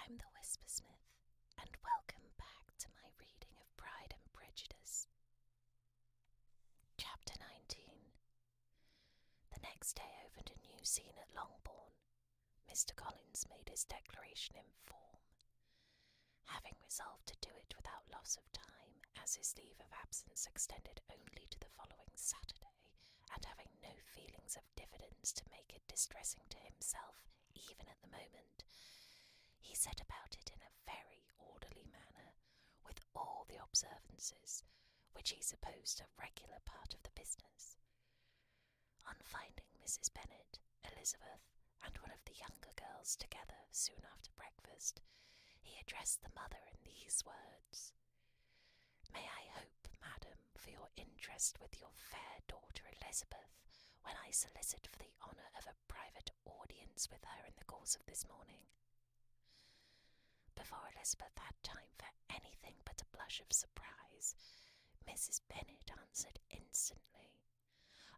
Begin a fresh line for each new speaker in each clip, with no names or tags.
I'm the Whispersmith, and welcome back to my reading of Pride and Prejudice. Chapter 19. The next day opened a new scene at Longbourn. Mr. Collins made his declaration in form. Having resolved to do it without loss of time, as his leave of absence extended only to the following Saturday, and having no feelings of diffidence to make it distressing to himself even at the moment, he set about it in a very orderly manner, with all the observances which he supposed a regular part of the business. On finding Mrs. Bennet, Elizabeth, and one of the younger girls together soon after breakfast, he addressed the mother in these words: "May I hope, madam, for your interest with your fair daughter Elizabeth, when I solicit for the honour of a private audience with her in the course of this morning?" Before Elizabeth had time for anything but a blush of surprise, Mrs. Bennet answered instantly,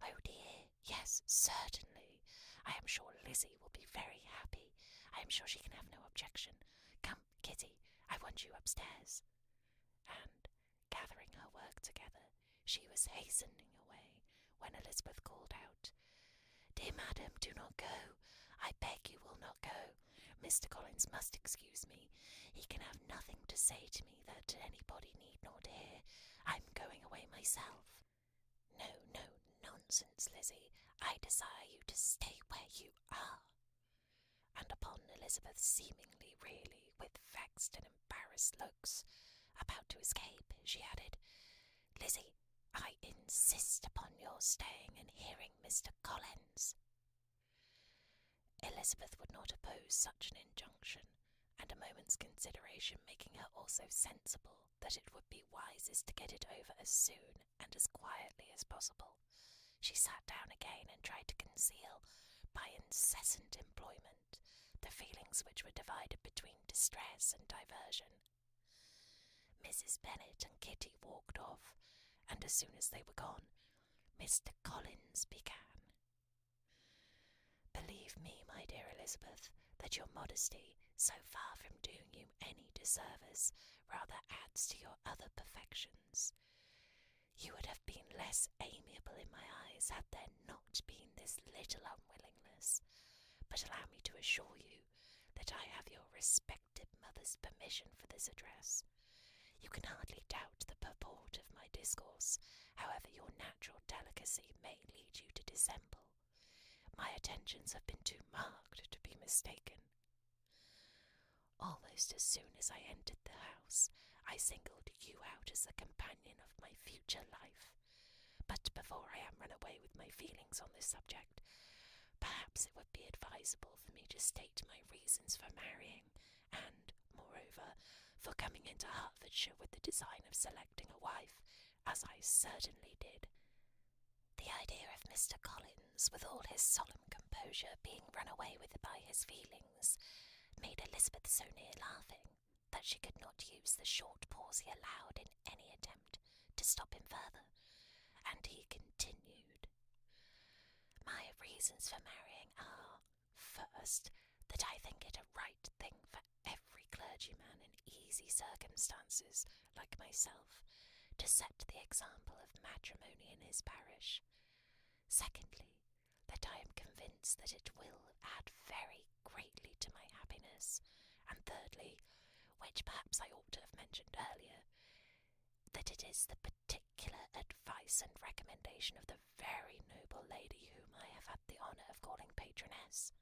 "Oh dear, yes, certainly. I am sure Lizzie will be very happy. I am sure she can have no objection. Come, Kitty, I want you upstairs." And, gathering her work together, she was hastening away, when Elizabeth called out, "Dear madam, do not go. I beg you will not go. Mr. Collins must excuse me. He can have nothing to say to me that anybody need not hear. I'm going away myself." "No, no, nonsense, Lizzie. I desire you to stay where you are." And upon Elizabeth seemingly really, with vexed and embarrassed looks, about to escape, she added, "Lizzie, I insist upon your staying and hearing Mr. Collins." Elizabeth would not oppose such an injunction, and a moment's consideration making her also sensible that it would be wisest to get it over as soon and as quietly as possible, she sat down again and tried to conceal, by incessant employment, the feelings which were divided between distress and diversion. Mrs. Bennet and Kitty walked off, and as soon as they were gone, Mr. Collins began. "Believe me, my dear Elizabeth, that your modesty, so far from doing you any disservice, rather adds to your other perfections. You would have been less amiable in my eyes had there not been this little unwillingness, but allow me to assure you that I have your respected mother's permission for this address. You can hardly doubt the purport of my discourse, however your natural delicacy may lead you to dissemble. My attentions have been too marked to be mistaken. Almost as soon as I entered the house, I singled you out as the companion of my future life. But before I am run away with my feelings on this subject, perhaps it would be advisable for me to state my reasons for marrying, and, moreover, for coming into Hertfordshire with the design of selecting a wife, as I certainly did." The idea of Mr. Collins, with all his solemn composure, being run away with by his feelings, made Elizabeth so near laughing that she could not use the short pause he allowed in any attempt to stop him further, and he continued, "My reasons for marrying are, first, that I think it a right thing for every clergyman in easy circumstances, like myself, to set the example of matrimony in his parish. Secondly, that I am convinced that it will add very greatly to my happiness. And thirdly, which perhaps I ought to have mentioned earlier, that it is the particular advice and recommendation of the very noble lady whom I have had the honour of calling patroness.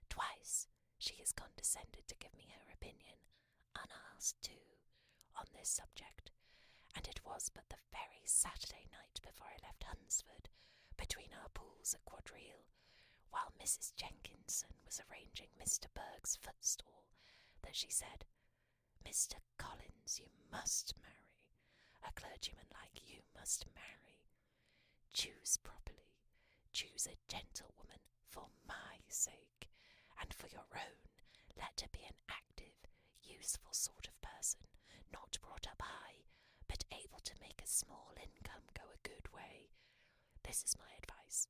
Twice she has condescended to give me her opinion, unasked too, on this subject, and it was but the very Saturday night before I left Hunsford, between our pools at Quadrille, while Mrs. Jenkinson was arranging Mr. Berg's footstool, that she said, 'Mr. Collins, you must marry. A clergyman like you must marry. Choose properly. Choose a gentlewoman for my sake, and for your own let her be an active, useful sort of person, not brought up high, but able to make a small income go a good way. This is my advice.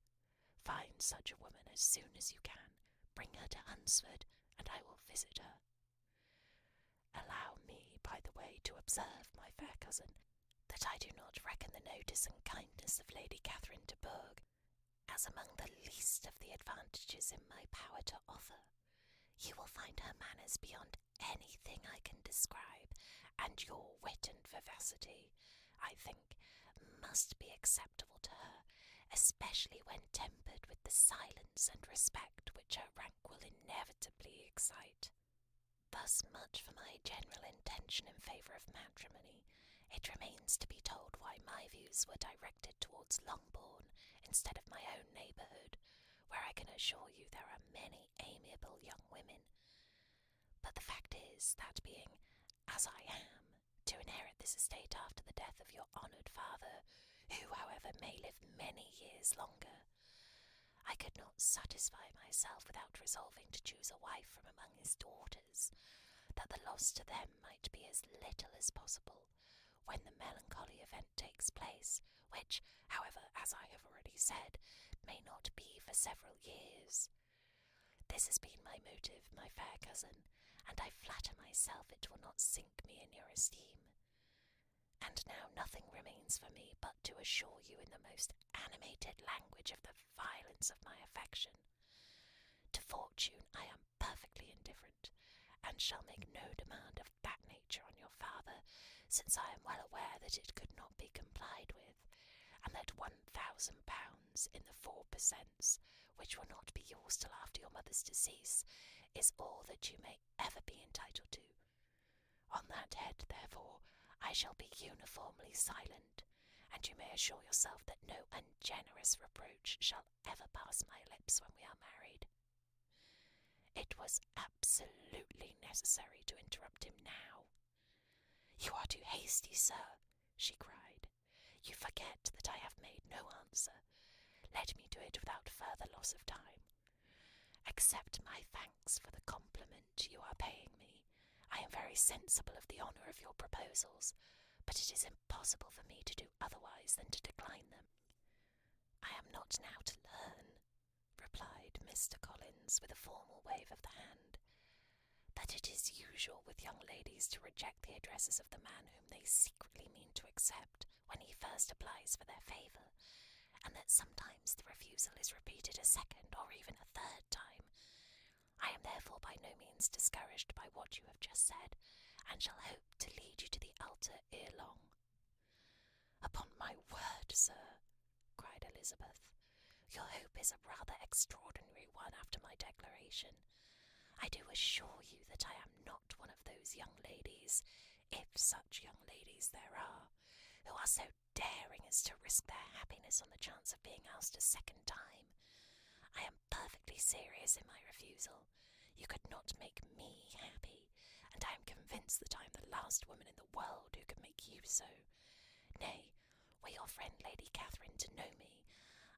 Find such a woman as soon as you can. Bring her to Hunsford, and I will visit her.' Allow me, by the way, to observe, my fair cousin, that I do not reckon the notice and kindness of Lady Catherine de Bourgh as among the least of the advantages in my power to offer. You will find her manners beyond anything I can describe, and your wit and vivacity, I think, must be acceptable to her, especially when tempered with the silence and respect which her rank will inevitably excite. Thus much for my general intention in favour of matrimony. It remains to be told why my views were directed towards Longbourn instead of my own neighbourhood, where I can assure you there are many amiable young women. But the fact is that being, as I am, to inherit this estate after the death of your honoured father, who, however, may live many years longer, I could not satisfy myself without resolving to choose a wife from among his daughters, that the loss to them might be as little as possible when the melancholy event takes place, which, however, as I have already said, may not be for several years. This has been my motive, my fair cousin, and I flatter myself it will not sink me in your esteem. And now nothing remains for me but to assure you in the most animated language of the violence of my affection. To fortune I am perfectly indifferent, and shall make no demand of that nature on your father, since I am well aware that it could not be complied with, and that £1,000 in the 4%, which will not be yours till after your mother's decease, is all that you may ever be entitled to. On that head, therefore, I shall be uniformly silent, and you may assure yourself that no ungenerous reproach shall ever pass my lips when we are married. It was absolutely necessary to interrupt him now. You are too hasty, sir, she cried. You forget that I have made no answer. Let me do it without further loss of time. Accept my thanks for the compliment you are paying me. I am very sensible of the honour of your proposals, but it is impossible for me to do otherwise than to decline them. I am not now to learn, replied Mr. Collins with a formal wave of the hand, that it is usual with young ladies to reject the addresses of the man whom they secretly mean to accept when he first applies for their favour, and that sometimes the refusal is repeated a second or even a third time. I am therefore by no means discouraged by what you have just said, and shall hope to lead you to the altar ere long. Upon my word, sir, cried Elizabeth, your hope is a rather extraordinary one after my declaration. I do assure you that I am not one of those young ladies, if such young ladies there are, who are so daring as to risk their happiness on the chance of being asked a second time. I am perfectly serious in my refusal. You could not make me happy, and I am convinced that I am the last woman in the world who could make you so. Nay, were your friend Lady Catherine to know me,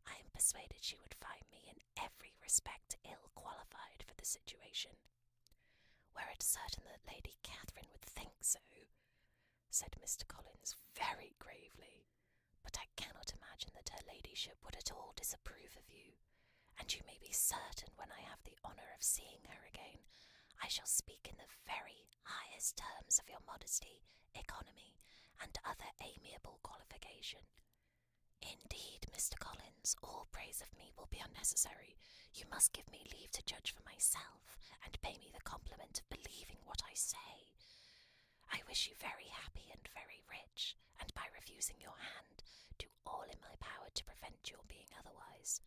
I am persuaded she would find me in every respect ill qualified for the situation. Were it certain that Lady Catherine would think so, said Mr. Collins very gravely, but I cannot imagine that her ladyship would at all disapprove of you, and you may be certain when I have the honour of seeing her again, I shall speak in the very highest terms of your modesty, economy, and other amiable qualification. Indeed, Mr. Collins, all praise of me will be unnecessary. You must give me leave to judge for myself, and pay me the compliment of believing what I say. I wish you very happy and very rich, and by refusing your hand, do all in my power to prevent your being otherwise.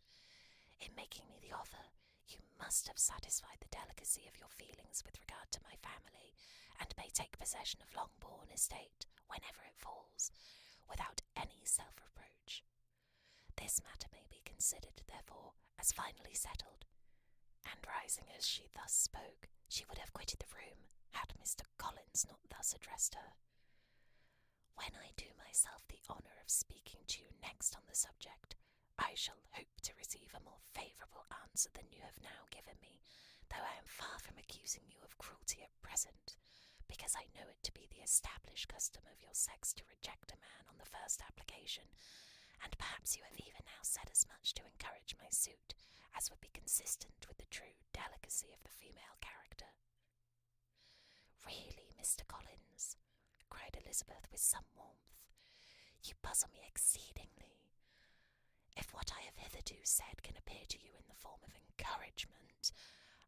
In making me the offer, you must have satisfied the delicacy of your feelings with regard to my family, and may take possession of Longbourn estate, whenever it falls, without any self-reproach. This matter may be considered, therefore, as finally settled. And rising as she thus spoke, she would have quitted the room, had Mr. Collins not thus addressed her. When I do myself the honour of speaking to you next on the subject, I shall hope to receive a more favourable answer than you have now given me, though I am far from accusing you of cruelty at present, because I know it to be the established custom of your sex to reject a man on the first application, and perhaps you have even now said as much to encourage my suit as would be consistent with the true delicacy of the female character. Really, Mr. Collins," cried Elizabeth with some warmth, "you puzzle me exceedingly. If what I have hitherto said can appear to you in the form of encouragement,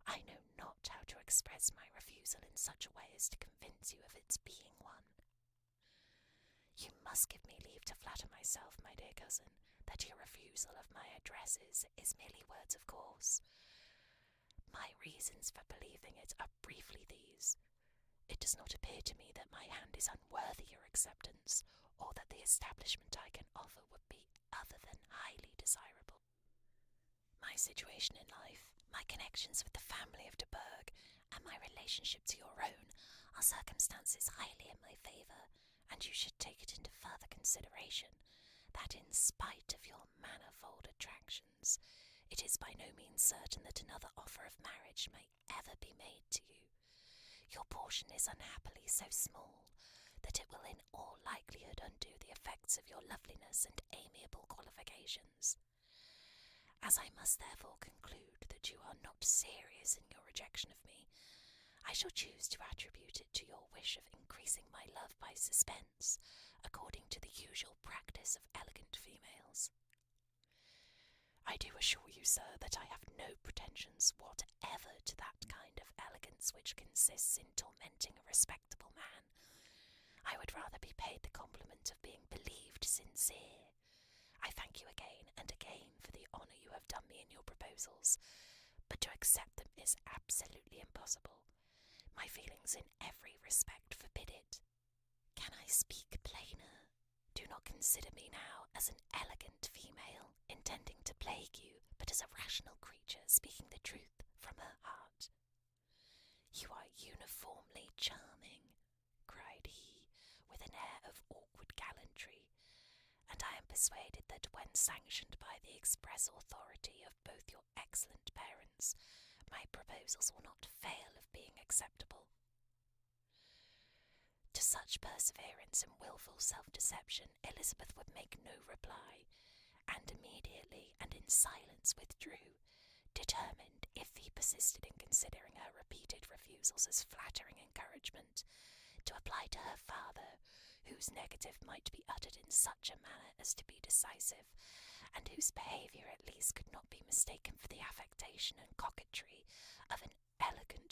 I know not how to express my refusal in such a way as to convince you of its being one. You must give me leave to flatter myself, my dear cousin, that your refusal of my addresses is merely words of course. My reasons for believing it are briefly these. It does not appear to me that my hand is unworthy your acceptance, or that the establishment I can offer would be other than highly desirable. My situation in life, my connections with the family of de Bourgh, and my relationship to your own are circumstances highly in my favour, and you should take it into further consideration that in spite of your manifold attractions, it is by no means certain that another offer of marriage may ever be made to you. Your portion is unhappily so small that it will in all likelihood undo the effects of your loveliness and amiable qualifications. As I must therefore conclude that you are not serious in your rejection of me, I shall choose to attribute it to your wish of increasing my love by suspense, according to the usual practice of elegant females. I do assure you, sir, that I have no pretensions whatever to that kind of elegance which consists in tormenting a respectable man. I would rather be paid the compliment of being believed sincere. I thank you again and again for the honour you have done me in your proposals, but to accept them is absolutely impossible. My feelings in every respect forbid it. Can I speak plainer? Do not consider me now as an elegant female, intending to plague you, but as a rational creature speaking the truth from her heart. You are uniformly charming, cried he, with an air of awkward gallantry, and I am persuaded that when sanctioned by the express authority of both your excellent parents, my proposals will not fail of being acceptable. To such perseverance and wilful self-deception Elizabeth would make no reply, and immediately and in silence withdrew, determined, if he persisted in considering her repeated refusals as flattering encouragement, to apply to her father, whose negative might be uttered in such a manner as to be decisive, and whose behaviour at least could not be mistaken for the affectation and coquetry of an elegant